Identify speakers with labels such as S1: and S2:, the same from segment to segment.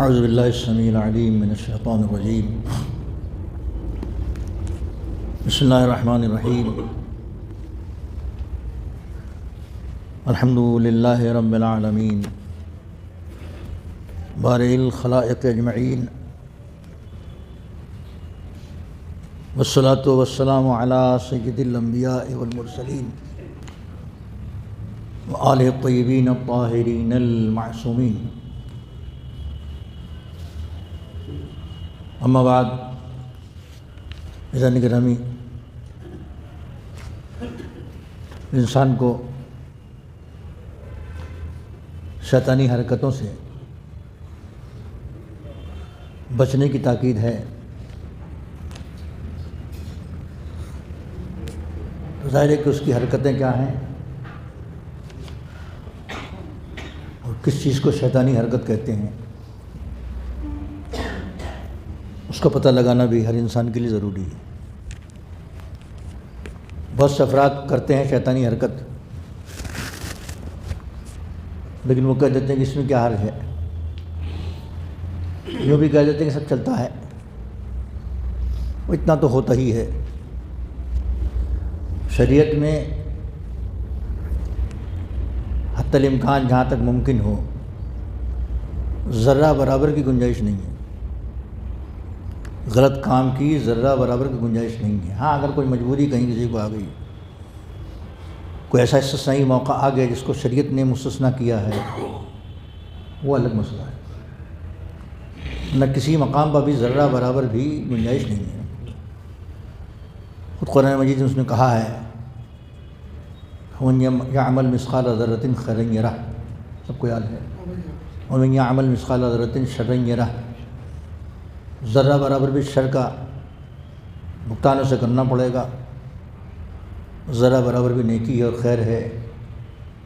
S1: اعوذ باللہ السمیع العلیم من الشیطان الرجیم بسم اللہ الرحمن الرحیم الحمد للہ رب العالمین بارئ الخلائق اجمعین والصلاة والسلام علی سید الانبیاء والمرسلین وآلہ الطیبین الطاہرین المعصومین اما بعد عزیزان گرامی، انسان کو شیطانی حرکتوں سے بچنے کی تاکید ہے۔ ظاہر ہے کہ اس کی حرکتیں کیا ہیں اور کس چیز کو شیطانی حرکت کہتے ہیں، اس کا پتہ لگانا بھی ہر انسان کے لیے ضروری ہے۔ بہت سے افراد کرتے ہیں شیطانی حرکت، لیکن وہ کہہ دیتے ہیں کہ اس میں کیا حرج ہے، یوں بھی کہہ دیتے ہیں کہ سب چلتا ہے، وہ اتنا تو ہوتا ہی ہے۔ شریعت میں حتی الامکان جہاں تک ممکن ہو ذرہ برابر کی گنجائش نہیں ہے، غلط کام کی ذرہ برابر کی گنجائش نہیں ہے۔ ہاں، اگر کوئی مجبوری کہیں کسی کو آ گئی، کوئی ایسا استثنائی موقع آ گیا جس کو شریعت نے مستثنیٰ کیا ہے، وہ الگ مسئلہ ہے، نہ کسی مقام پر بھی ذرہ برابر بھی گنجائش نہیں ہے۔ خود قرآن مجید میں اس نے کہا ہے وَمَن يَعْمَلْ مِثْقَالَ ذَرَّةٍ خَيْرًا يَرَهُ، سب کو یاد ہے، وَمَن يَعْمَلْ مِثْقَالَ ذَرَّةٍ شَرًّا يَرَهُ، ذرہ برابر بھی شر کا بھگتان اسے کرنا پڑے گا، ذرہ برابر بھی نیکی ہے اور خیر ہے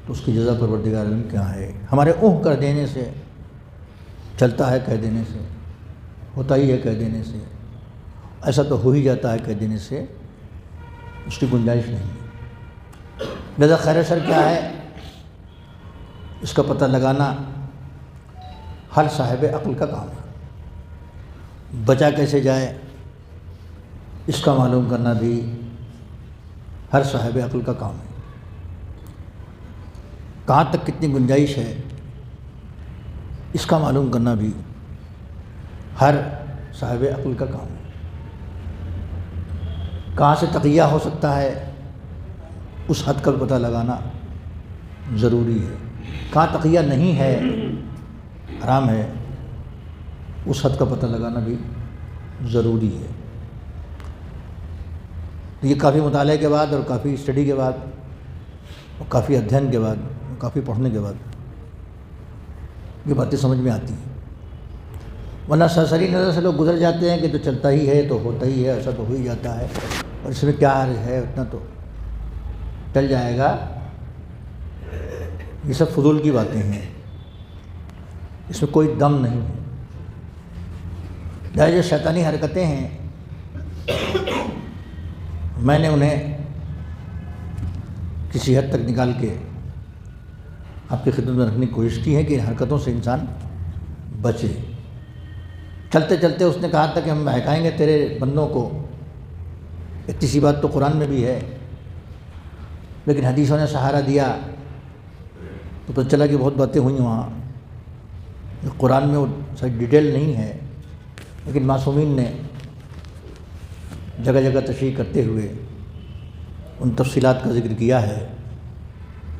S1: تو اس کی جزا پروردگار عالم کیا ہے۔ ہمارے اوہ کر دینے سے، چلتا ہے کہہ دینے سے، ہوتا ہی ہے کہہ دینے سے، ایسا تو ہو ہی جاتا ہے کہہ دینے سے اس کی گنجائش نہیں ہے۔ لہذا خیر شر کیا ہے اس کا پتہ لگانا ہر صاحب عقل کا کام ہے۔ بچا کیسے جائے اس کا معلوم کرنا بھی ہر صاحب عقل کا کام ہے۔ کہاں تک کتنی گنجائش ہے اس کا معلوم کرنا بھی ہر صاحب عقل کا کام ہے۔ کہاں سے تقیہ ہو سکتا ہے اس حد کا پتہ لگانا ضروری ہے، کہاں تقیہ نہیں ہے، حرام ہے، اس حد کا پتہ لگانا بھی ضروری ہے۔ یہ کافی مطالعے کے بعد اور کافی اسٹڈی کے بعد اور کافی ادھین کے بعد اور کافی پڑھنے کے بعد یہ باتیں سمجھ میں آتی ہیں، ورنہ سرسری نظر سے لوگ گزر جاتے ہیں کہ تو چلتا ہی ہے تو ہوتا ہی ہے، ایسا تو ہو ہی جاتا ہے اور اس میں کیا حرج ہے، اتنا تو چل جائے گا۔ یہ سب فضول کی باتیں ہیں، اس میں کوئی دم نہیں ہے۔ جو شیطانی حرکتیں ہیں میں نے انہیں کسی حد تک نکال کے آپ کی خدمت میں رکھنے کی کوشش کی ہے کہ ان حرکتوں سے انسان بچے۔ چلتے چلتے اس نے کہا تھا کہ ہم بہکائیں گے تیرے بندوں کو، اتنی سی بات تو قرآن میں بھی ہے، لیکن حدیثوں نے سہارا دیا تو پتہ چلا کہ بہت باتیں ہوئیں وہاں، قرآن میں وہ ساری ڈیٹیل نہیں ہے، لیکن معصومین نے جگہ جگہ تشریح کرتے ہوئے ان تفصیلات کا ذکر کیا ہے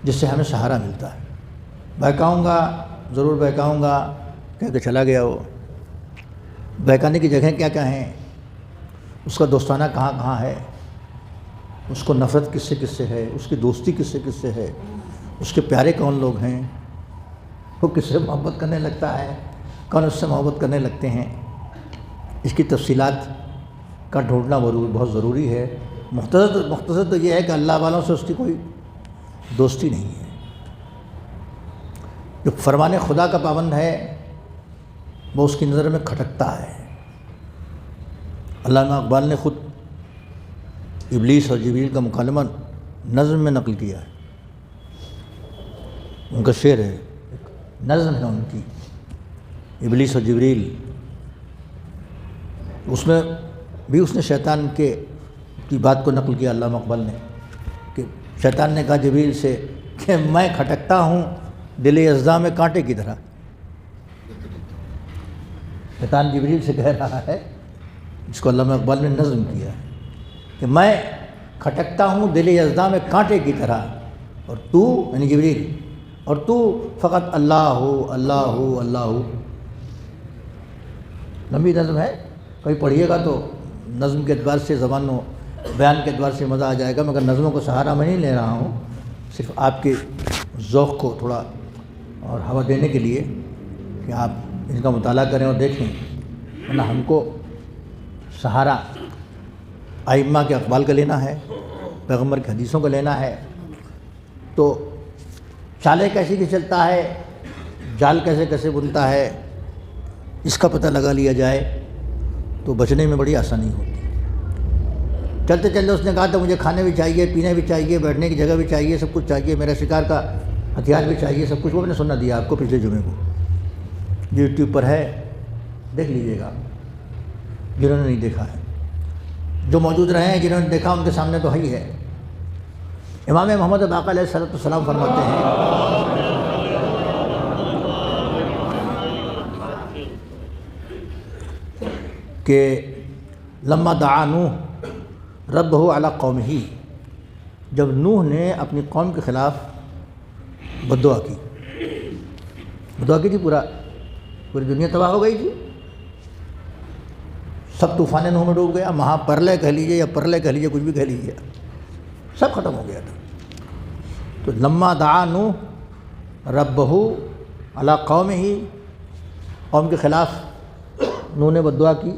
S1: جس سے ہمیں سہارا ملتا ہے۔ بہکاؤں گا، ضرور بہکاؤں گا کہہ کے چلا گیا، وہ بہکانے کی جگہیں کیا کیا ہیں، اس کا دوستانہ کہاں کہاں ہے، اس کو نفرت کس سے ہے، اس کی دوستی کس سے ہے، اس کے پیارے کون لوگ ہیں، وہ کس سے محبت کرنے لگتا ہے، کون اس سے محبت کرنے لگتے ہیں، اس کی تفصیلات کا ڈھونڈنا بہت ضروری ہے۔ مختصر تو یہ ہے کہ اللہ والوں سے اس کی کوئی دوستی نہیں ہے۔ جو فرمان خدا کا پابند ہے وہ اس کی نظر میں کھٹکتا ہے۔ علامہ اقبال نے خود ابلیس اور جبریل کا مکالمہ نظم میں نقل کیا ہے، ان کا شعر ہے، نظم ہے ان کی، ابلیس و جبریل، اس میں بھی اس نے شیطان کی بات کو نقل کیا علامہ اقبال نے، کہ شیطان نے کہا جبریل سے کہ میں کھٹکتا ہوں دل اژدہا میں کانٹے کی طرح۔ شیطان جبریل سے کہہ رہا ہے، جس کو علامہ اقبال نے نظم کیا ہے، کہ میں کھٹکتا ہوں دل اژدہا میں کانٹے کی طرح، اور تو یعنی جبریل، اور تو فقط اللہ ہو اللہ ہو اللہ ہو۔ لمبی نظم ہے، کبھی پڑھیے گا تو نظم کے اعتبار سے، زبان و بیان کے اعتبار سے مزہ آ جائے گا، مگر نظموں کو سہارا میں نہیں لے رہا ہوں، صرف آپ کے ذوق کو تھوڑا اور ہوا دینے کے لیے کہ آپ ان کا مطالعہ کریں اور دیکھیں، ورنہ ہم کو سہارا ائمہ کے اقوال کا لینا ہے، پیغمبر کی حدیثوں کا لینا ہے، تو چالیں کیسے کی چلتا ہے، جال کیسے کیسے بنتا ہے، اس کا پتہ لگا لیا جائے تو بچنے میں بڑی آسانی ہوتی ہے۔ چلتے چلتے اس نے کہا تھا مجھے کھانے بھی چاہیے، پینے بھی چاہیے، بیٹھنے کی جگہ بھی چاہیے، سب کچھ چاہیے، میرا شکار کا ہتھیار بھی چاہیے، سب کچھ۔ وہ میں نے سننا دیا آپ کو پچھلے جمعے کو، یوٹیوب پر ہے، دیکھ لیجیے گا جنہوں نے نہیں دیکھا ہے۔ جو موجود رہے ہیں جنہوں نے دیکھا ان کے سامنے تو ہی ہے۔ امام محمد باقر علیہ الصلوۃ والسلام فرماتے ہیں کہ لما دعا نوح ربہ علی قومہ، جب نوح نے اپنی قوم کے خلاف بد دعا کی تھی، پوری دنیا تباہ ہو گئی تھی، سب طوفان نوح میں ڈوب گیا، مہا پرلے کہہ لیجیے یا پرلے کہہ لیجیے، کچھ بھی کہہ لیجیے، سب ختم ہو گیا تھا۔ تو لما دعا نوح ربہ علی قومہ، قوم کے خلاف نوح نے بد دعا کی،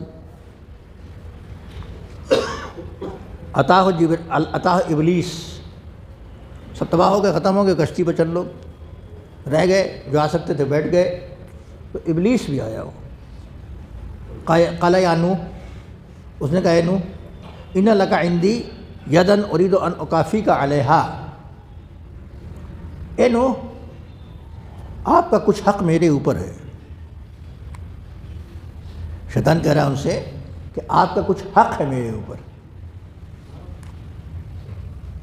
S1: اتاہ ابلیس، سب تباہ ہو گئے، ختم ہو گئے، کشتی پہ چند لوگ رہ گئے، جو آ سکتے تھے بیٹھ گئے، تو ابلیس بھی آیا ہو۔ قال یا نوح، اس نے کہا اے نوح، ان لک عندی یدن ارید ان اکافیک علیہا، اے نوح آپ کا کچھ حق میرے اوپر ہے۔ شیطان کہہ رہا ہے ان سے کہ آپ کا کچھ حق ہے میرے اوپر،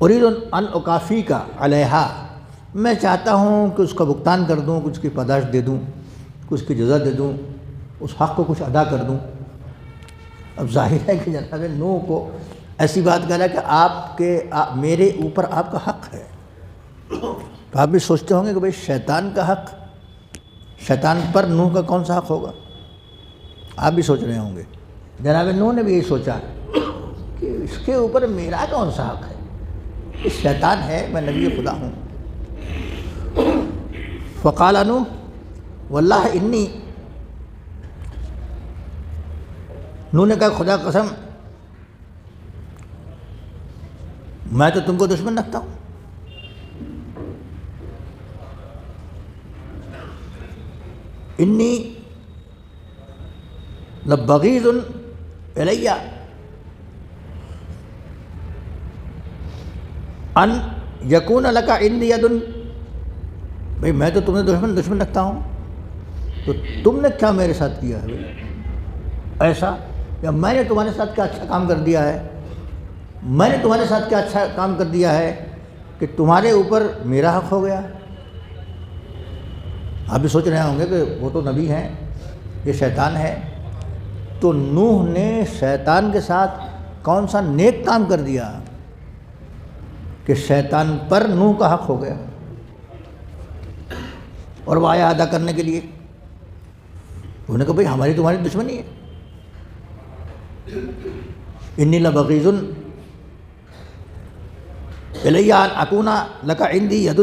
S1: ارید ان اکافیک علیہا، میں چاہتا ہوں کہ اس کا بھگتان کر دوں، کچھ کی پاداش دے دوں، کچھ کی جزا دے دوں، اس حق کو کچھ ادا کر دوں۔ اب ظاہر ہے کہ جناب نوح کو ایسی بات کہہ رہا ہے کہ میرے اوپر آپ کا حق ہے، تو آپ بھی سوچتے ہوں گے کہ بھئی شیطان کا حق، شیطان پر نوح کا کون سا حق ہوگا؟ آپ بھی سوچ رہے ہوں گے، جناب نوح نے بھی یہی سوچا کہ اس کے اوپر میرا کون سا حق ہے، یہ شیطان ہے، میں نبی خدا ہوں۔ فقال نوح واللہ انی، نوح نے کہا خدا قسم میں تو تم کو دشمن رکھتا ہوں، انی لبغیض الی ان یکون لک عندی ید، بھئی میں تو تمہیں دشمن رکھتا ہوں، تو تم نے کیا میرے ساتھ کیا ہے بھئی ایسا، یا میں نے تمہارے ساتھ کیا اچھا کام کر دیا ہے، میں نے تمہارے ساتھ کیا اچھا کام کر دیا ہے کہ تمہارے اوپر میرا حق ہو گیا۔ آپ بھی سوچ رہے ہوں گے کہ وہ تو نبی ہیں، یہ شیطان ہے، تو نوح نے شیطان کے ساتھ کون سا نیک کام کر دیا کہ شیطان پر نوح کا حق ہو گیا، اور وہ آیا ادا کرنے کے لیے۔ انہوں نے کہا بھئی ہماری تمہاری دشمنی ہے، انی لبغیض الی ان اکون لک عندی ید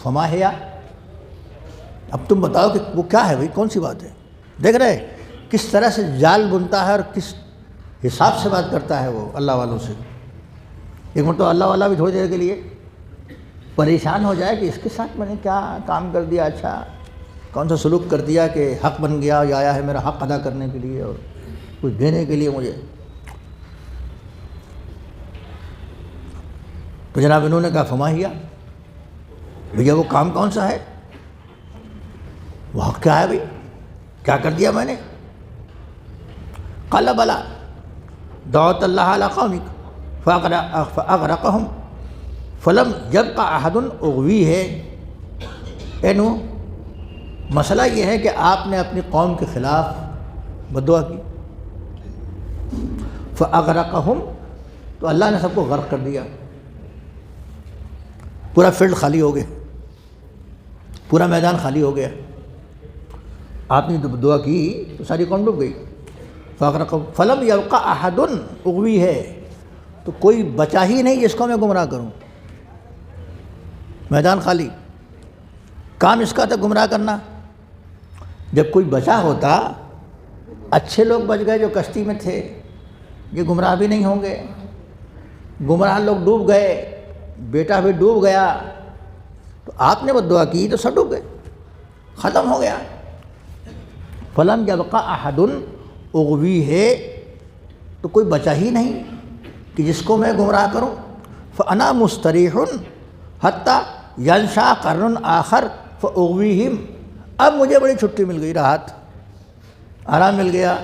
S1: فما ہی، اب تم بتاؤ کہ وہ کیا ہے بھئی، کون سی بات ہے؟ دیکھ رہے کس طرح سے جال بنتا ہے اور کس حساب سے بات کرتا ہے وہ اللہ والوں سے۔ ایک مرتبہ اللہ والا بھی تھوڑی دیر کے لیے پریشان ہو جائے کہ اس کے ساتھ میں نے کیا کام کر دیا، اچھا کون سا سلوک کر دیا کہ حق بن گیا، یا آیا ہے میرا حق ادا کرنے کے لیے اور کچھ دینے کے لیے مجھے۔ تو جناب انہوں نے کہا فما ہیا، بھیا وہ کام کون سا ہے، وہ حق کیا ہے بھئی؟ کیا کر دیا میں نے؟ قال بلا دعوت اللہ علی قومک فاغرقہم فلم یبق احد اغوی ہے۔ اے نوح، مسئلہ یہ ہے کہ آپ نے اپنی قوم کے خلاف بددعا کی، فاغرقہم، تو اللہ نے سب کو غرق کر دیا، پورا فیلڈ خالی ہو گیا، پورا میدان خالی ہو گیا۔ آپ نے جب دعا کی تو ساری قوم ڈوب گئی۔ فاغرقہم فلم یبق احد اغوی ہے، تو کوئی بچا ہی نہیں جس کو میں گمراہ کروں، میدان خالی، کام اس کا تھا گمراہ کرنا۔ جب کوئی بچا ہوتا، اچھے لوگ بچ گئے جو کشتی میں تھے، یہ گمراہ بھی نہیں ہوں گے، گمراہ لوگ ڈوب گئے، بیٹا بھی ڈوب گیا، تو آپ نے وہ دعا کی تو سب ڈوب گئے، ختم ہو گیا۔ فلم یبق احد اغوی ہے، تو کوئی بچا ہی نہیں کہ جس کو میں گمراہ کروں۔ فانا مستریح حتی ینشا قرن آخر فاغویہم، اب مجھے بڑی چھٹی مل گئی، راحت، آرام مل گیا،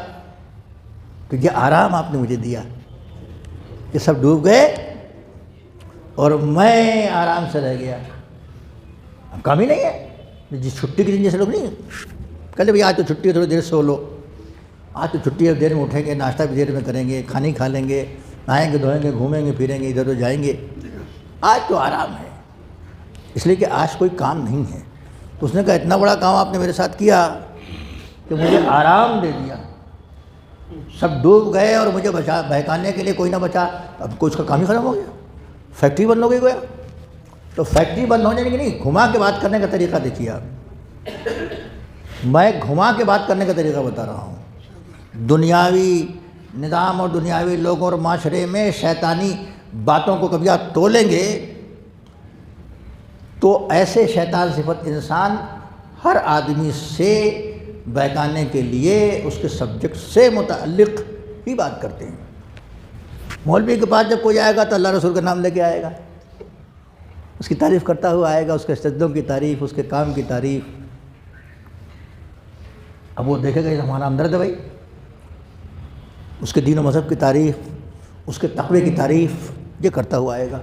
S1: تو یہ آرام آپ نے مجھے دیا کہ سب ڈوب گئے اور میں آرام سے رہ گیا۔ اب کام ہی نہیں ہے، جس چھٹی کے دن جیسے لوگ نہیں کہتے بھائی آج تو چھٹی ہے تھوڑی دیر سو لو، آج تو چھٹی ہے دیر میں اٹھیں گے، ناشتہ بھی دیر میں کریں گے، کھانے کھا لیں گے، نہائیں گے دھوئیں گے، گھومیں گے پھریں گے، ادھر ادھر جائیں گے، آج تو آرام ہے، اس لیے کہ آج کوئی کام نہیں ہے۔ تو اس نے کہا اتنا بڑا کام آپ نے میرے ساتھ کیا کہ مجھے آرام دے دیا، سب ڈوب گئے اور مجھے بہکانے کے لیے کوئی نہ بچا، اب کوئی اس کا کام ہی ختم ہو گیا، فیکٹری بند ہو گئی گویا۔ تو فیکٹری بند ہونے کی نہیں، گھما کے بات کرنے کا طریقہ دیکھیے آپ، میں گھما کے بات کرنے کا طریقہ بتا رہا ہوں۔ دنیاوی نظام اور دنیاوی لوگوں اور معاشرے میں شیطانی باتوں کو کبھی آپ تولیں گے تو ایسے شیطان صفت انسان ہر آدمی سے بہکانے کے لیے اس کے سبجیکٹ سے متعلق ہی بات کرتے ہیں۔ مولوی کے پاس جب کوئی آئے گا تو اللہ رسول کا نام لے کے آئے گا، اس کی تعریف کرتا ہوا آئے گا، اس کے سجدوں کی تعریف، اس کے کام کی تعریف۔ اب وہ دیکھے گا یہ ہمارا ہمدرد ہے بھائی، اس کے دین و مذہب کی تعریف، اس کے تقوی کی تعریف، یہ کرتا ہوا آئے گا۔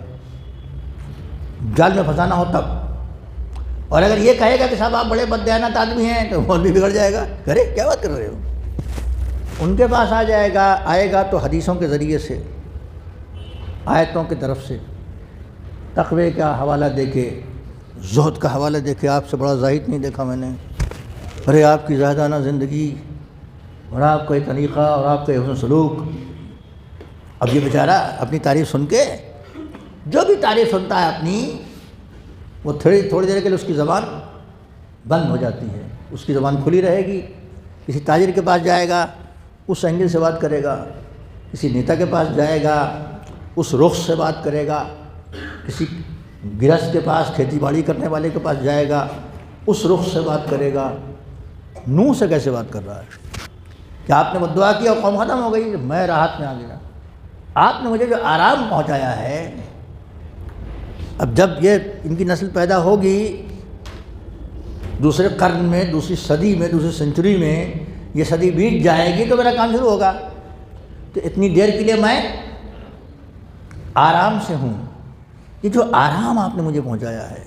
S1: جال میں پھنسانا ہو تب، اور اگر یہ کہے گا کہ صاحب آپ بڑے بددیانت آدمی ہیں تو مولوی بگڑ جائے گا، کرے کیا بات کر رہے ہو۔ ان کے پاس آئے گا تو حدیثوں کے ذریعے سے، آیتوں کی طرف سے، تقوی کا حوالہ دے کے، زہد کا حوالہ دے کے، آپ سے بڑا زاہد نہیں دیکھا میں نے، ارے آپ کی زاہدانہ زندگی اور آپ کا یہ طریقہ اور آپ کا یہ حسن سلوک۔ اب یہ بیچارہ اپنی تعریف سن کے، جو بھی تعریف سنتا ہے اپنی، وہ تھوڑی دیر کے لیے اس کی زبان بند ہو جاتی ہے، اس کی زبان کھلی رہے گی۔ کسی تاجر کے پاس جائے گا، اس اینگل سے بات کرے گا، کسی نیتا کے پاس جائے گا، اس رخ سے بات کرے گا، کسی گرہست کے پاس، کھیتی باڑی کرنے والے کے پاس جائے گا، اس رخ سے بات کرے گا۔ نوح سے کیسے بات کر رہا ہے کہ آپ نے دعا کی اور قوم ختم ہو گئی، میں راحت میں آ گیا، آپ نے مجھے جو آرام پہنچایا ہے۔ اب جب یہ ان کی نسل پیدا ہوگی دوسرے قرن میں، دوسری صدی میں، دوسری سنچری میں، یہ صدی بیت جائے گی تو میرا کام شروع ہوگا، تو اتنی دیر کے لیے میں آرام سے ہوں۔ یہ جو آرام آپ نے مجھے پہنچایا ہے،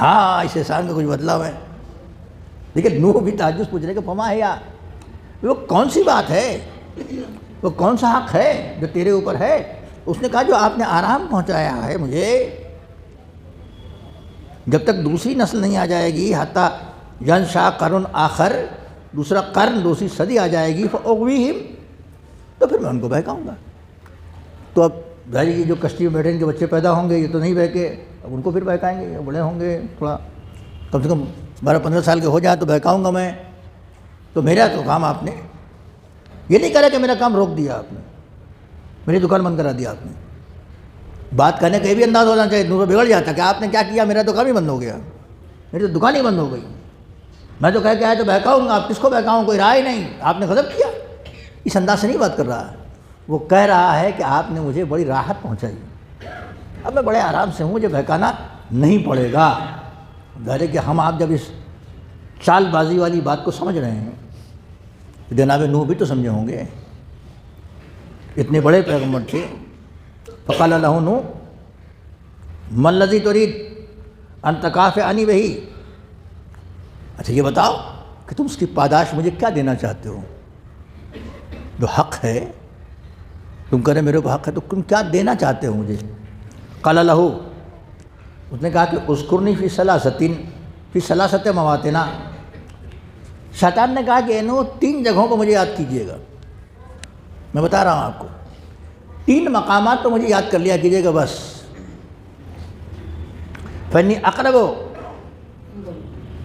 S1: ہاں اس احسان کا کچھ بدلا ہے۔ لیکن نوح بھی تعجب پوچھ رہے کہ فما ہے یا وہ کون سی بات ہے، وہ کون سا حق ہے جو تیرے اوپر ہے؟ اس نے کہا جو آپ نے آرام پہنچایا ہے مجھے، جب تک دوسری نسل نہیں آ جائے گی، حتیٰ ینشا قرن آخر، دوسرا قرن، دوسری صدی آ جائے گی، فاغویہم، تو پھر میں ان کو بہکاؤں گا۔ تو اب ظاہر یہ جو کشتی میں بیٹھے ان کے بچے پیدا ہوں گے، یہ تو نہیں بہکے، اب ان کو پھر بہکائیں گے، بڑے ہوں گے، تھوڑا کم سے کم 12-15 سال کے ہو جائیں تو بہکاؤں گا میں۔ تو میرا تو کام آپ نے یہ نہیں کرا کہ میرا کام روک دیا آپ نے، میری دکان بند کرا دیا آپ نے۔ بات کرنے کا یہ بھی انداز ہونا چاہیے، دوسرا بگڑ جاتا کہ آپ نے کیا کیا، میرا تو کام ہی بند ہو گیا، میری تو دکان ہی بند ہو گئی، میں تو کہہ کے آیا تو بہکاؤں گا، آپ کس کو بہکاؤں، کوئی رائے نہیں، آپ نے غضب کیا۔ اس انداز سے نہیں بات کر رہا ہے، وہ کہہ رہا ہے کہ آپ نے مجھے بڑی راحت پہنچائی، اب میں بڑے آرام سے ہوں، مجھے بہکانا نہیں پڑے گا۔ ظاہر ہے کہ ہم آپ جب اس چال بازی والی بات کو سمجھ رہے ہیں. جناب نوح بھی تو سمجھے ہوں گے، اتنے بڑے پیغمبر تھے. فقال له نوح ما الذی ترید ان تکافئنی بہ. اچھا یہ بتاؤ کہ تم اس کی پاداش مجھے کیا دینا چاہتے ہو؟ جو حق ہے تم کہہ رہے میرے کو حق ہے، تو تم کیا دینا چاہتے ہو مجھے؟ قال له، اس نے کہا کہ اذکرنی فی ثلاثۃ مواطن. شیطان نے کہا کہ انہوں 3 جگہوں کو مجھے یاد کیجئے گا. میں بتا رہا ہوں آپ کو 3 مقامات تو مجھے یاد کر لیا کیجئے گا بس. فإنی اقرب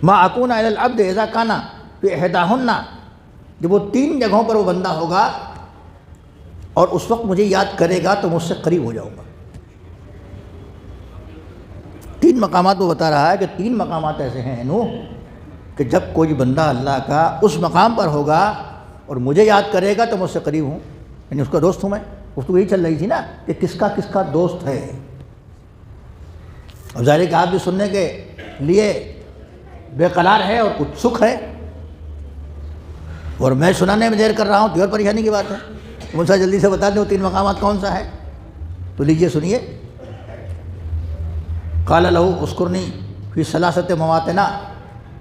S1: ما اکون الی العبد اذا کان فی احداہن. جب وہ 3 جگہوں پر وہ بندہ ہوگا اور اس وقت مجھے یاد کرے گا تو مجھ سے قریب ہو جاؤں گا. 3 مقامات وہ بتا رہا ہے کہ 3 مقامات ایسے ہیں نوح کہ جب کوئی بندہ اللہ کا اس مقام پر ہوگا اور مجھے یاد کرے گا تو مجھ سے قریب ہوں، یعنی اس کا دوست ہوں میں. گفتگو یہی چل رہی تھی نا کہ کس کا دوست ہے. اب ظاہر ہے کہ آپ بھی سننے کے لیے بے قرار ہے اور کچھ سکھ ہے، اور میں سنانے میں دیر کر رہا ہوں تو اور پریشانی کی بات ہے. مجھ سے جلدی سے بتا دیں وہ 3 مقامات کون سا ہے. تو لیجئے سنیے. قال له اذکرنی فی ثلاثۃ مواطن.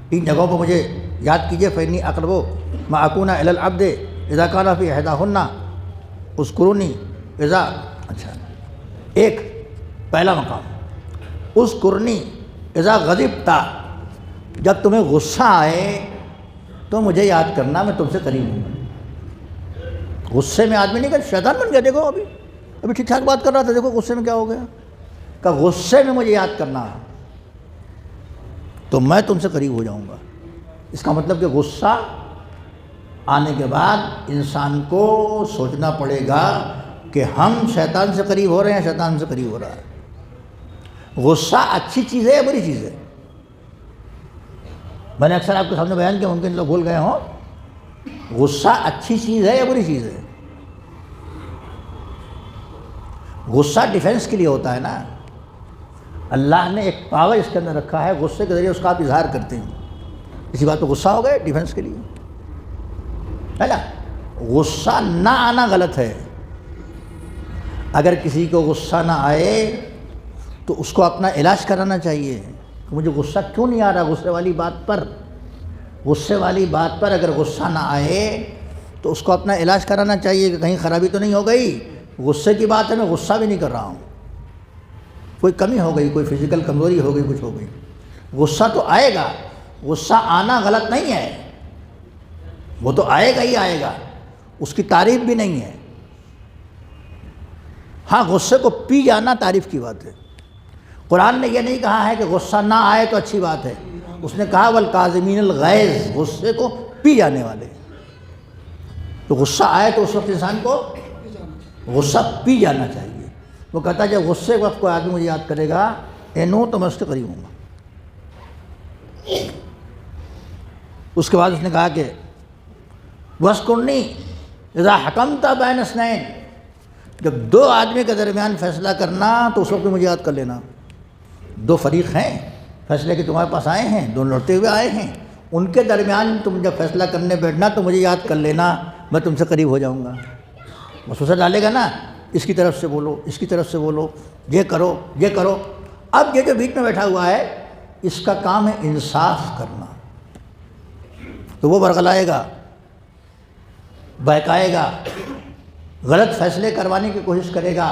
S1: 3 جگہوں پر مجھے یاد کیجئے. فإنی اقرب ما اکون الی العبد اذا کان فی احداہن اذکرنی اذا. اچھا ایک پہلا مقام اذکرنی اذا غضبت. جب تمہیں غصہ آئے تو مجھے یاد کرنا، میں تم سے قریب ہوں. غصے میں آدمی نہیں کہ شیطان بن گیا. دیکھو ابھی ٹھیک ٹھاک بات کر رہا تھا، دیکھو غصے میں کیا ہو گیا. کہ غصے میں مجھے یاد کرنا تو میں تم سے قریب ہو جاؤں گا. اس کا مطلب کہ غصہ آنے کے بعد انسان کو سوچنا پڑے گا کہ ہم شیطان سے قریب ہو رہے ہیں، شیطان سے قریب ہو رہا ہے. غصہ اچھی چیز ہے یا بری چیز ہے؟ میں نے اکثر آپ کے سامنے بیان کیا، ممکن لوگ بھول گئے ہوں. غصہ اچھی چیز ہے یا بری چیز ہے؟ غصہ ڈیفینس کے لیے ہوتا ہے نا. اللہ نے ایک پاور اس کے اندر رکھا ہے، غصے کے ذریعے اس کا آپ اظہار کرتے ہیں. اسی بات پہ غصہ ہو گئے ڈیفینس کے لیے ہے نا. غصہ نہ آنا غلط ہے. اگر کسی کو غصہ نہ آئے تو اس کو اپنا علاج کرانا چاہیے کہ مجھے غصہ کیوں نہیں آ رہا. غصے والی بات پر اگر غصہ نہ آئے تو اس کو اپنا علاج کرانا چاہیے کہ کہیں خرابی تو نہیں ہو گئی. غصے کی بات ہے، میں غصہ بھی نہیں کر رہا ہوں، کوئی کمی ہو گئی، کوئی فزیکل کمزوری ہو گئی، کچھ ہو گئی. غصہ تو آئے گا، غصہ آنا غلط نہیں ہے، وہ تو آئے گا ہی آئے گا، اس کی تعریف بھی نہیں ہے. ہاں غصے کو پی جانا تعریف کی بات ہے. قرآن نے یہ نہیں کہا ہے کہ غصہ نہ آئے تو اچھی بات ہے. اس نے کہا والکاظمین الغیظ، غصے کو پی جانے والے. تو غصہ آئے تو اس وقت انسان کو غصہ پی جانا چاہیے. وہ کہتا ہے جب غصے کے وقت کوئی آدمی مجھے یاد کرے گا نو تو میں اس کے قریب ہوں گا. اس کے بعد اس نے کہا کہ وَاذْكُرْنِي اِذَا حَكَمْتَ بَيْنَ اثْنَيْنِ. جب 2 آدمی کے درمیان فیصلہ کرنا تو اس وقت مجھے یاد کر لینا. 2 فریق ہیں فیصلے کے تمہارے پاس آئے ہیں، 2 لڑتے ہوئے آئے ہیں، ان کے درمیان تم جب فیصلہ کرنے بیٹھنا تو مجھے یاد کر لینا، میں تم سے قریب ہو جاؤں گا. وسوسہ ڈالے گا نا، اس کی طرف سے بولو، اس کی طرف سے بولو، یہ کرو یہ کرو. اب یہ جو بیچ میں بیٹھا ہوا ہے اس کا کام ہے انصاف کرنا. تو وہ برغلائے گا، بہکائے گا، غلط فیصلے کروانے کی کوشش کرے گا.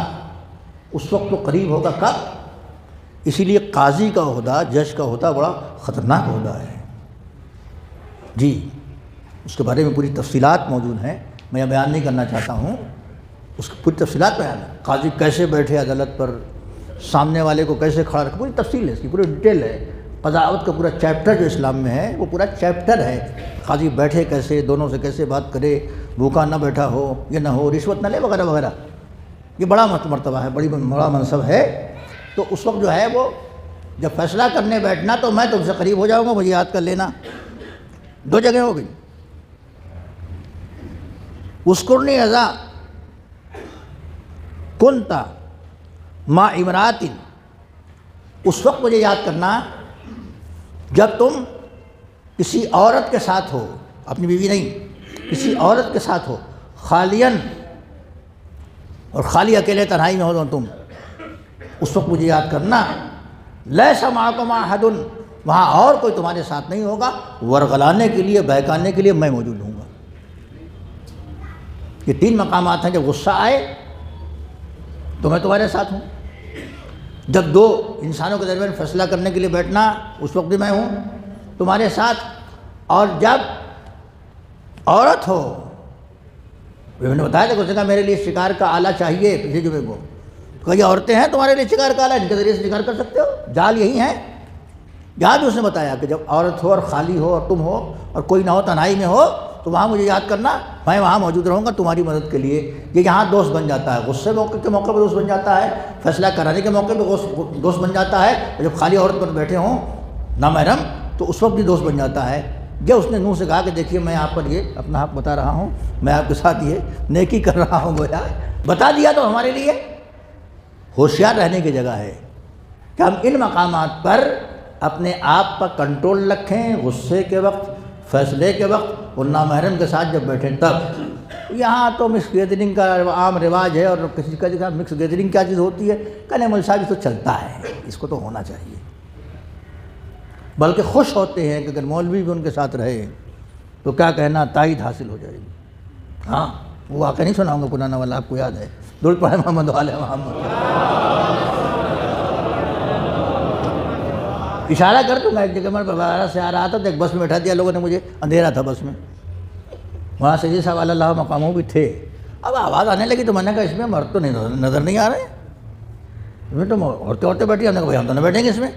S1: اس وقت تو قریب ہوگا کب؟ اسی لیے قاضی کا عہدہ، جج کا عہدہ بڑا خطرناک عہدہ ہے. جی اس کے بارے میں پوری تفصیلات موجود ہیں، میں یہ بیان نہیں کرنا چاہتا ہوں. اس کی پوری تفصیلات بیان ہے. قاضی کیسے بیٹھے عدالت پر، سامنے والے کو کیسے کھڑا رکھے، پوری تفصیل ہے، اس کی پوری ڈیٹیل ہے. قضاوت کا پورا چیپٹر جو اسلام میں ہے وہ پورا چیپٹر ہے. قاضی بیٹھے کیسے، دونوں سے کیسے بات کرے، بھوکا نہ بیٹھا ہو، یہ نہ ہو، رشوت نہ لے، وغیرہ وغیرہ. یہ بڑا مرتبہ ہے، بڑا منصب ہے. تو اس وقت جو ہے وہ جب فیصلہ کرنے بیٹھنا تو میں تم سے قریب ہو جاؤں گا، مجھے یاد کر لینا. 2 جگہ ہو گئی. اذکرنی اذا کنت مع امرأۃ. اس وقت مجھے یاد کرنا جب تم کسی عورت کے ساتھ ہو، اپنی بیوی نہیں، کسی عورت کے ساتھ ہو، خالین، اور خالی اکیلے تنہائی میں ہو تم، اس وقت مجھے یاد کرنا، لیس معکم احد، وہاں اور کوئی تمہارے ساتھ نہیں ہوگا، ورغلانے کے لیے، بہکانے کے لیے میں موجود ہوں گا۔ یہ 3 مقامات ہیں، جب غصہ آئے تو میں تمہارے ساتھ ہوں، جب 2 انسانوں کے درمیان فیصلہ کرنے کے لیے بیٹھنا، اس وقت بھی میں ہوں تمہارے ساتھ، اور جب عورت ہو، میں نے بتایا تھا کہ میرے لیے شکار کا آلہ چاہیے، پچھلے جمعے کو کئی عورتیں ہیں تمہارے لیے شکار کا آلہ، ان کے ذریعے سے شکار کر سکتے ہو، جال یہی ہے۔ یہاں بھی اس نے بتایا کہ جب عورت ہو اور خالی ہو اور تم ہو اور کوئی نہ ہو، تنہائی میں ہو، تو وہاں مجھے یاد کرنا، میں وہاں موجود رہوں گا تمہاری مدد کے لیے۔ یہ یہاں دوست بن جاتا ہے، غصے کے موقع پہ دوست بن جاتا ہے، فیصلہ کرانے کے موقع پہ دوست بن جاتا ہے، اور جب خالی عورت پر بیٹھے ہوں نامحرم تو اس وقت بھی دوست بن جاتا ہے۔ جب اس نے نوح سے کہا کہ دیکھیے میں آپ پر یہ اپنا حق بتا رہا ہوں، میں آپ کے ساتھ یہ نیکی کر رہا ہوں، گویا بتا دیا تو ہمارے لیے ہوشیار رہنے کی جگہ ہے کہ ہم ان مقامات پر اپنے آپ پر کنٹرول رکھیں، غصے کے وقت، فیصلے کے وقت، اور نامحرم کے ساتھ جب بیٹھیں تب۔ یہاں تو مکس گیدرنگ کا عام رواج ہے، اور کسی کا دیکھا مکس گیدرنگ کیا چیز ہوتی ہے، کہنے مول صاحب تو چلتا ہے، اس کو تو ہونا چاہیے، بلکہ خوش ہوتے ہیں کہ اگر مولوی بھی ان کے ساتھ رہے تو کیا کہنا، تائید حاصل ہو جائے گی۔ ہاں وہ واقعہ نہیں سناؤں گا پرانا والا، آپ کو یاد ہے، درود پڑھے محمد وعلی محمد۔ اشارہ کر دوں گا، ایک جگہ میں بارہ سے آ رہا تھا تو ایک بس میں بیٹھا دیا لوگوں نے مجھے، اندھیرا تھا بس میں، وہاں سید صاحب اللہ مقاموں بھی تھے، اب آواز آنے لگی تو میں نے کہا اس میں مرد تو نظر نہیں آ رہے، اس میں تو عورتیں بیٹھی، ہم نے کہا بھائی ہم تو نہ بیٹھیں گے اس میں۔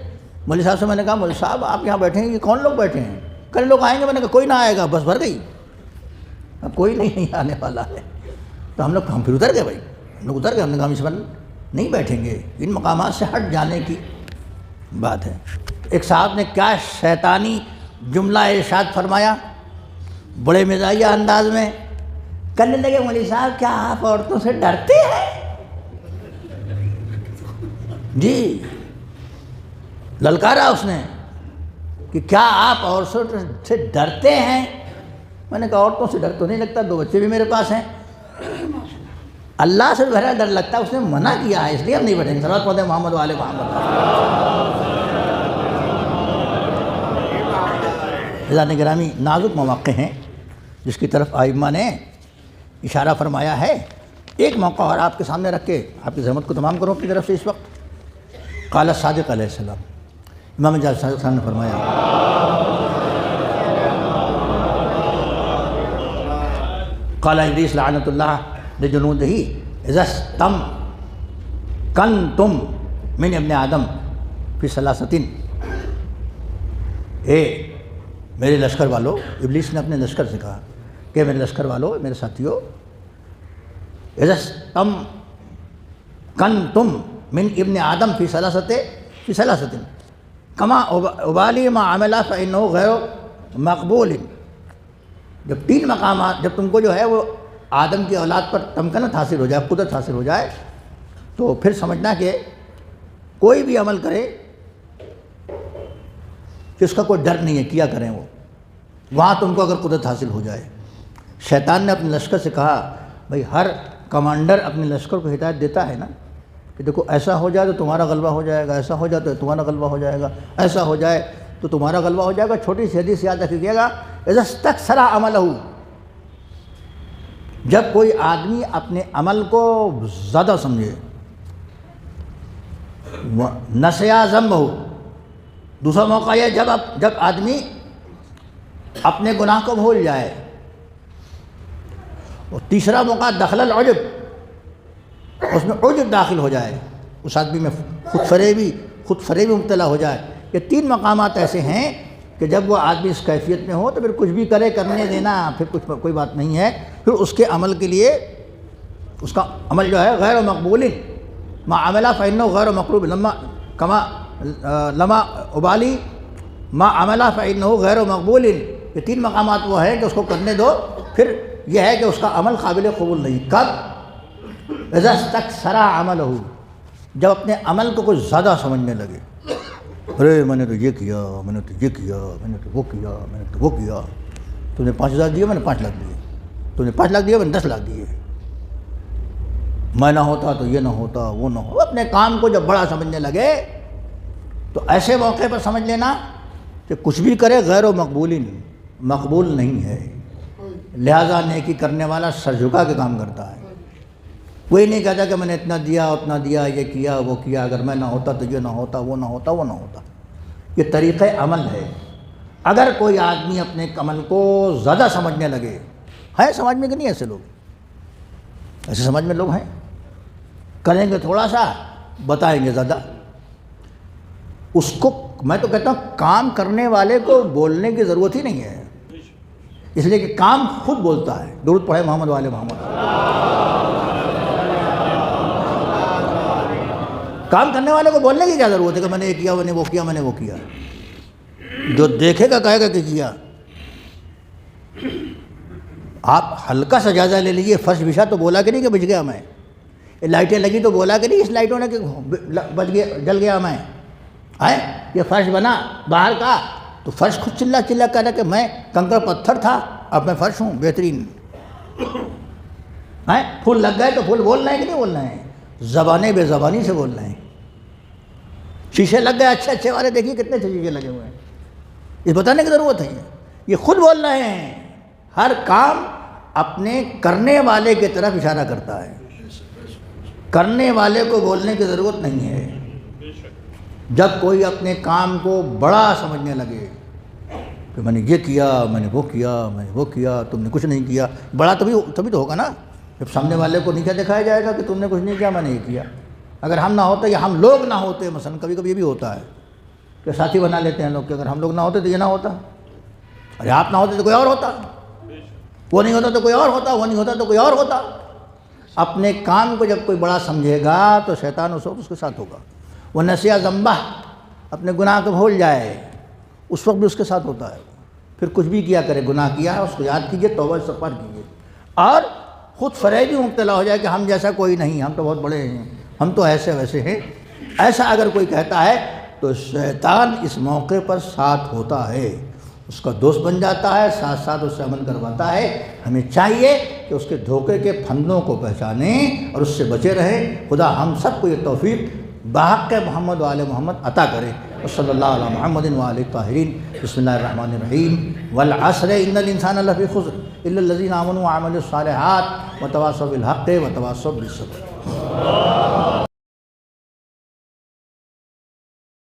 S1: مولوی صاحب سے میں نے کہا مولوی صاحب آپ یہاں بیٹھیں گے، کون لوگ بیٹھے ہیں؟ کل لوگ آئیں گے، میں نے کہا کوئی نہ آئے گا، بس بھر گئی، اب کوئی نہیں آنے والا ہے، تو ہم پھر اتر گئے، بھائی ہم لوگ اتر گئے، ہم نے کہا ہم اس پر نہیں بیٹھیں گے، ان مقامات سے ہٹ جانے کی بات ہے۔ ایک صاحب نے کیا شیطانی جملہ ارشاد فرمایا بڑے مزاحیہ انداز میں، کہنے لگے مولوی صاحب کیا آپ عورتوں سے ڈرتے ہیں؟ جی للکارا اس نے کہ کیا آپ عورتوں سے ڈرتے ہیں؟ میں نے کہا عورتوں سے ڈر تو نہیں لگتا، 2 بچے بھی میرے پاس ہیں، اللہ سے بہرحال ڈر لگتا ہے، اس نے منع کیا ہے، اس لیے ہم نہیں بیٹھیں گے۔ صلوات پڑھتے محمد وعلی محمد۔ عزیزان گرامی، نازک مواقع ہیں جس کی طرف ائمہ نے اشارہ فرمایا ہے۔ ایک موقع اور آپ کے سامنے رکھ کے آپ کی زحمت کو تمام کروں اپنی طرف سے اس وقت۔ قال صادق علیہ السلام، امام جعفر صادق صاحب نے فرمایا، قال ابلیس لعنۃ اللہ لجنودہ اذا استمکنتم من ابن آدم فی ثلاثۃ، اے میرے لشکر والو، ابلیس نے اپنے لشکر سے کہا کہ میرے لشکر والو، میرے ساتھیو، اذا استمکنتم من ابن آدم فی ثلاثۃ کما ابالی ما عمل فانہ غیر مقبول۔ جب 3 مقامات، جب تم کو جو ہے وہ آدم کی اولاد پر تمکنت حاصل ہو جائے، قدرت حاصل ہو جائے، تو پھر سمجھنا کہ کوئی بھی عمل کرے کہ اس کا کوئی ڈر نہیں ہے، کیا کریں وہ، وہاں تم کو اگر قدرت حاصل ہو جائے۔ شیطان نے اپنے لشکر سے کہا، بھائی ہر کمانڈر اپنے لشکر کو ہدایت دیتا ہے نا کہ دیکھو ایسا ہو جائے تو تمہارا غلبہ ہو جائے گا، ایسا ہو جائے تو تمہارا غلبہ ہو جائے گا، ایسا ہو جائے تو تمہارا غلبہ ہو جائے گا۔ چھوٹی سی حدیث یاد رکھیے گا، اذا استکثر عملہ، جب کوئی آدمی اپنے عمل کو زیادہ سمجھے، نسیا ذنبہ، دوسرا موقع یہ جب آدمی اپنے گناہ کو بھول جائے، اور تیسرا موقع دخل العجب، اس میں عجب داخل ہو جائے، اس آدمی میں خود فریبی مبتلا ہو جائے۔ یہ 3 مقامات ایسے ہیں کہ جب وہ آدمی اس کیفیت میں ہو تو پھر کچھ بھی کرے، کرنے دینا پھر کوئی بات نہیں ہے، پھر اس کے عمل کے لیے اس کا عمل جو ہے غیر مقبول، ما عمل فانہ غیر مقبول، لما ابالی ما عمل فانہ غیر مقبول۔ یہ 3 مقامات وہ ہیں کہ اس کو کرنے دو، پھر یہ ہے کہ اس کا عمل قابل قبول نہیں۔ کب؟ اذا استکثر عملہ، جب اپنے عمل کو کچھ زیادہ سمجھنے لگے، ارے میں نے تو یہ کیا، میں نے تو یہ کیا، میں نے تو وہ کیا، میں نے تو وہ کیا، تم نے 5,000 دیے، میں نے 5 لاکھ دیے، تم نے 5 لاکھ دیے، میں نے 10 لاکھ دیے، میں نہ ہوتا تو یہ نہ ہوتا، وہ نہ ہو۔ اپنے کام کو جب بڑا سمجھنے لگے تو ایسے موقع پر سمجھ لینا کہ کچھ بھی کرے غیر و مقبول نہیں ہے، لہٰذا نیکی کرنے والا سر جھکا کے کام کرتا ہے۔ کوئی نہیں کہتا کہ میں نے اتنا دیا اتنا دیا، یہ کیا وہ کیا، اگر میں نہ ہوتا تو یہ نہ ہوتا، وہ نہ ہوتا، وہ نہ ہوتا۔ یہ طریقہ عمل ہے۔ اگر کوئی آدمی اپنے عمل کو زیادہ سمجھنے لگے، ہے سمجھ میں کہ نہیں ایسے لوگ؟ ایسے سمجھ میں لوگ ہیں، کریں گے تھوڑا سا، بتائیں گے زیادہ۔ اس کو میں تو کہتا ہوں کام کرنے والے کو بولنے کی ضرورت ہی نہیں ہے، اس لیے کہ کام خود بولتا ہے۔ درود پڑھے محمد والے محمد۔ کام کرنے والے کو بولنے کی کیا ضرورت ہے کہ میں نے یہ کیا، میں نے وہ کیا، میں نے وہ کیا؟ جو دیکھے گا کہے گا کہ کیا۔ آپ ہلکا سا جائزہ لے لیجیے، فرش بچھا تو بولا کہ نہیں کہ بچ گیا میں، یہ لائٹیں لگی تو بولا کہ نہیں اس لائٹوں نے کہ بچ گیا، جل گیا میں، یہ فرش بنا باہر کا تو فرش خود چلا کہہ رہا کہ میں کنکر پتھر تھا، اب میں فرش ہوں بہترین۔ پھول لگ گئے تو پھول بولنا ہے کہ نہیں بولنا ہے؟ زبانیں بے زبانی سے بولنا ہے۔ شیشے لگ گئے اچھے اچھے والے، دیکھیے کتنے اچھے شیشے لگے ہوئے ہیں، یہ بتانے کی ضرورت ہے؟ یہ خود بول رہے ہیں۔ ہر کام اپنے کرنے والے کی طرف اشارہ کرتا ہے، کرنے والے کو بولنے کی ضرورت نہیں ہے۔ جب کوئی اپنے کام کو بڑا سمجھنے لگے کہ میں نے یہ کیا، میں نے وہ کیا، میں نے وہ کیا، تم نے کچھ نہیں کیا، بڑا تبھی تو ہوگا نا جب سامنے والے کو نیچا دکھایا جائے گا کہ تم نے کچھ نہیں کیا، میں نے یہ کیا۔ اگر ہم نہ ہوتے یا ہم لوگ نہ ہوتے، مثلا کبھی کبھی یہ بھی ہوتا ہے کہ ساتھی بنا لیتے ہیں لوگ کہ اگر ہم لوگ نہ ہوتے تو یہ نہ ہوتا، ارے آپ نہ ہوتے تو کوئی اور ہوتا، وہ نہیں ہوتا تو کوئی اور ہوتا، وہ نہیں ہوتا تو کوئی اور ہوتا۔ اپنے کام کو جب کوئی بڑا سمجھے گا تو شیطان اس وقت اس کے ساتھ ہوگا۔ وہ نسیہ ذنبہ، اپنے گناہ کو بھول جائے، اس وقت بھی اس کے ساتھ ہوتا ہے۔ پھر کچھ بھی کیا کرے، گناہ کیا ہے اس کو یاد کیجئے، توبہ استغفار کیجئے، اور خود فریب میں مبتلا ہو جائے کہ ہم جیسا کوئی نہیں، ہم تو بہت بڑے ہیں، ہم تو ایسے ویسے ہیں۔ ایسا اگر کوئی کہتا ہے تو شیطان اس موقع پر ساتھ ہوتا ہے، اس کا دوست بن جاتا ہے، ساتھ ساتھ اس سے عمل کرواتا ہے۔ ہمیں چاہیے کہ اس کے دھوکے کے پھندوں کو پہچانیں اور اس سے بچے رہیں۔ خدا ہم سب کو یہ توفیق بحق محمد و آل محمد عطا کرے۔ صلی اللہ علی محمد و آلہ الطاہرین۔ بسم اللہ الرحمن الرحیم۔ والعصر ان الانسان لفی خسر الا الذین آمنوا وعملوا الصالحات وتواصوا بالحق وتواصوا بالصبر۔